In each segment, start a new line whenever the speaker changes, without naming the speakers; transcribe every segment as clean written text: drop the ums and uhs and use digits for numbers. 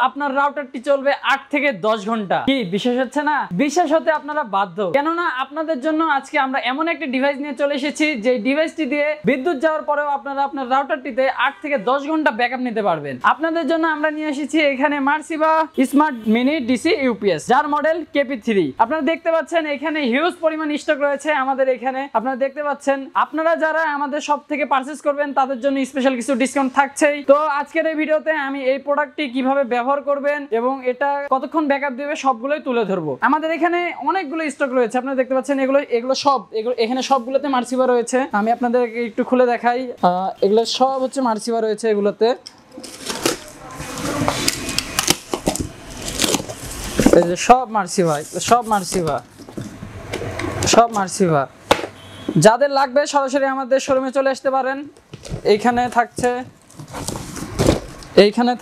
আপনার রাউটারটি চলবে 8 থেকে 10 ঘন্টা। কি বিশ্বাস হচ্ছে না? বিশ্বাস হতে আপনারা বাধ্য, কেননা আপনাদের জন্য আজকে আমরা এমন একটি ডিভাইস নিয়ে চলে এসেছি যে ডিভাইসটি দিয়ে বিদ্যুৎ যাওয়ার পরেও আপনারা আপনার রাউটারটিতে 8 থেকে 10 ঘন্টা ব্যাকআপ নিতে পারবেন। আপনাদের জন্য আমরা নিয়ে এসেছি এখানে মার্সিভা স্মার্ট মিনি ডিসি ইউপিএস, যার মডেল KP3। আপনারা দেখতে পাচ্ছেন এখানে হিউজ পরিমাণ স্টক রয়েছে আমাদের এখানে। আপনারা দেখতে পাচ্ছেন, আপনারা যারা আমাদের সব থেকে পারচেজ করবেন তাদের জন্য স্পেশাল কিছু ডিসকাউন্ট থাকছেই। তো আজকের এই ভিডিওতে আমি এই প্রোডাক্টটি কিভাবে ব্যবহার করবেন এবং এটা কতক্ষণ ব্যাকআপ দেবে সবগুলোই তুলে ধরবো। আমাদের এখানে অনেকগুলো স্টক রয়েছে, আপনারা দেখতে পাচ্ছেন এগুলো এখানে সবগুলোতে মার্সিভা রয়েছে। আমি আপনাদেরকে একটু খুলে দেখাই। এগুলো সব হচ্ছে মার্সিভা রয়েছে এগুলোতে। এই যে সব মার্সিভা। যাদের লাগবে সরাসরি আমাদের শোরুমে চলে আসতে পারেন। এইখানে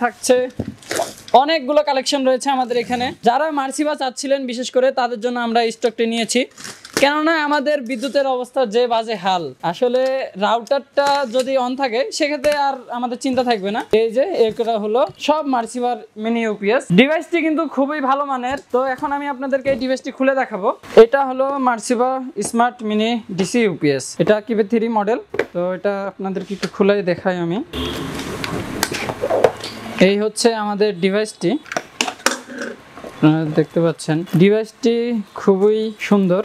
থাকছে অনেকগুলো কালেকশন রয়েছে আমাদের এখানে। যারা মার্সিভা চাচ্ছিলেন বিশেষ করে তাদের জন্য আমরা স্টকটি নিয়েছি, কেননা আমাদের বিদ্যুতের অবস্থা যে বাজে হাল। আসলে রাউটারটা যদি অন থাকে সেক্ষেত্রে আর আমাদের চিন্তা থাকবে না। এই যে এটা হলো সব মার্সিভার মিনি ইউপিএস। ডিভাইসটি কিন্তু খুবই ভালো মানের। তো এখন আমি আপনাদেরকে এই ডিভাইসটি খুলে দেখাবো। এটা হলো মার্সিভা স্মার্ট মিনি ডিসি ইউপিএস, এটা KP3 মডেল। তো এটা আপনাদেরকে একটু খুলে দেখাই আমি। এই হচ্ছে আমাদের ডিভাইসটি, আপনারা দেখতে পাচ্ছেন। ডিভাইসটি খুবই সুন্দর,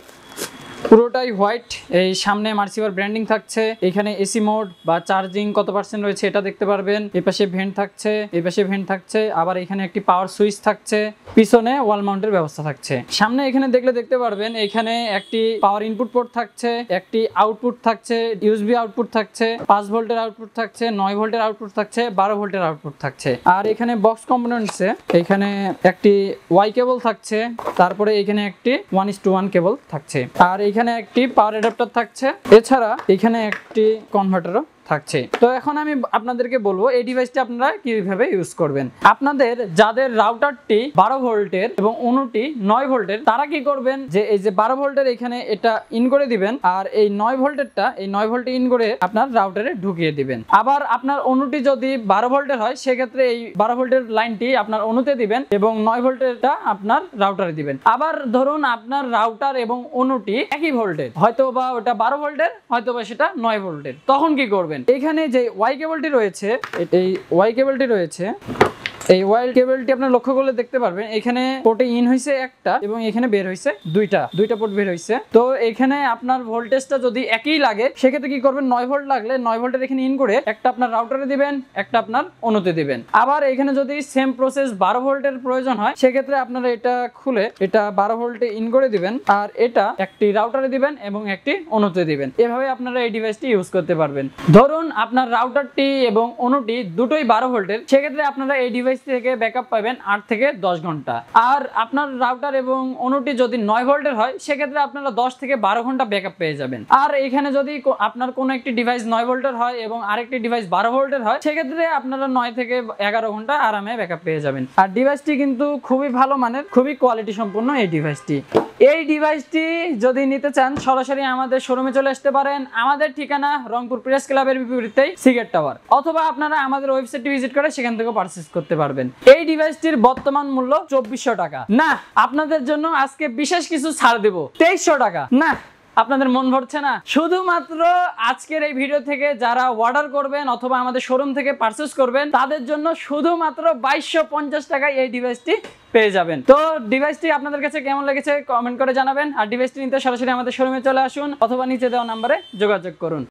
পুরোটাই হোয়াইট। এই সামনে মার্সিভার ব্র্যান্ডিং থাকছে। এখানে এসি মোড বা চার্জিং কত পার্সেন্ট রয়েছে এটা দেখতে পারবেন। এই পাশে ভেন্ট থাকছে, আবার এখানে একটি পাওয়ার সুইচ থাকছে, পিছনে ওয়াল মাউন্টের ব্যবস্থা থাকছে। সামনে এখানে দেখতে পারবেন এখানে একটি পাওয়ার ইনপুট পোর্ট থাকছে, একটি আউটপুট থাকছে, USB আউটপুট থাকছে, 5 ভোল্টের আউটপুট থাকছে, 9 ভোল্টের আউটপুট থাকছে, 12 ভোল্টের আউটপুট থাকছে। আর এখানে বক্স কম্পোনেন্টসে এখানে একটি ওয়াই কেবল থাকছে, তারপরে এখানে একটি 1:1 কেবল থাকছে, আর এখানে একটি পাওয়ার অ্যাডাপ্টার থাকছে। এছাড়া এখানে একটি কনভার্টারও থাকছে। তো এখন আমি আপনাদেরকে বলবো এই ডিভাইসটি আপনারা কিভাবে ইউজ করবেন। আপনাদের যাদের রাউটারটি 12 ভোল্টের এবং অন্যটি 9 ভোল্টের, তারা কি করবেন যে এই যে 12 ভোল্টের এখানে এটা ইন করে দিবেন, আর এই 9 ভোল্টেরটা এই 9 ভোল্টে ইন করে আপনার রাউটারে ঢুকিয়ে দিবেন। আবার আপনার অন্যটি যদি 12 ভোল্টের হয় সেক্ষেত্রে এই 12 ভোল্টের লাইনটি আপনার অন্যতে দিবেন এবং 9 ভোল্টেরটা আপনার রাউটারে দিবেন। আবার ধরুন আপনার রাউটার এবং অন্যটি একই ভোল্টের, হয়তো বা ওটা 12 ভোল্টের, হয়তো বা সেটা 9 ভোল্টের, তখন কি করবেন? এখানে যে ওয়াই কেবলটি রয়েছে, এই ওয়াই কেবলটি আপনারা লক্ষ্য করলে দেখতে পারবেন এখানে পোর্টে ইন হয়েছে একটা এবং এখানে বের হয়েছে দুইটা পোর্ট বের হয়েছে। তো এখানে আপনার ভোল্টেজটা যদি একই লাগে সেক্ষেত্রে কি করবেন, 9 ভোল্ট লাগলে 9 ভোল্টের এখানে ইন করে একটা আপনার রাউটারে দিবেন, একটা আপনার অন্যতে দিবেন। আবার এখানে যদি সেম প্রসেস 12 ভোল্টের প্রয়োজন হয় সেক্ষেত্রে আপনারা এটা খুলে এটা 12 ভোল্টে ইন করে দিবেন, আর এটা একটি রাউটারে দিবেন এবং একটি অন্যতে দিবেন। এভাবে আপনারা এই ডিভাইসটি ইউজ করতে পারবেন। ধরুন আপনার রাউটারটি এবং অন্যটি দুটোই 12 ভোল্টের, সেক্ষেত্রে আপনারা এই ডিভাইস থেকে ব্যাকআপ পাবেন 8 থেকে 10 ঘন্টা। আর আপনার রাউটার এবং অন্যটি যদি 9 ভোল্টের হয় সেক্ষেত্রে আপনারা 10 থেকে 12 ঘন্টা ব্যাকআপ পেয়ে যাবেন। আর এখানে যদি আপনার কোনো একটি ডিভাইস 9 ভোল্টের হয় এবং আরেকটি ডিভাইস 12 ভোল্টের হয় সেক্ষেত্রে আপনারা 9 থেকে 11 ঘন্টা আরামে ব্যাকআপ পেয়ে যাবেন। আর ডিভাইসটি কিন্তু খুবই ভালো মানের, খুবই কোয়ালিটি সম্পন্ন এই ডিভাইসটি যদি নিতে চান সরাসরি আমাদের শোরুমে চলে আসতে পারেন। আমাদের ঠিকানা রংপুর প্রেস ক্লাবের বিপরীতেই সিগারেট টাওয়ার, অথবা আপনারা আমাদের ওয়েবসাইটটি ভিজিট করে সেখান থেকে পারচেজ করতে পারবেন। এই ডিভাইসটির বর্তমান মূল্য 2400 টাকা। না, আপনাদের জন্য আজকে বিশেষ কিছু ছাড় দেব, 2300 টাকা। না, আপনাদের মন ভরছে না? শুধুমাত্র আজকের এই ভিডিও থেকে যারা অর্ডার করবেন অথবা আমাদের শোরুম থেকে পারচেজ করবেন তাদের জন্য শুধুমাত্র 2250 টাকায় এই ডিভাইসটি পেয়ে যাবেন। তো ডিভাইসটি আপনাদের কাছে কেমন লেগেছে কমেন্ট করে জানাবেন। আর ডিভাইসটি নিতে সরাসরি আমাদের শোরুমে চলে আসুন অথবা নিচে দেওয়া নাম্বারে যোগাযোগ করুন।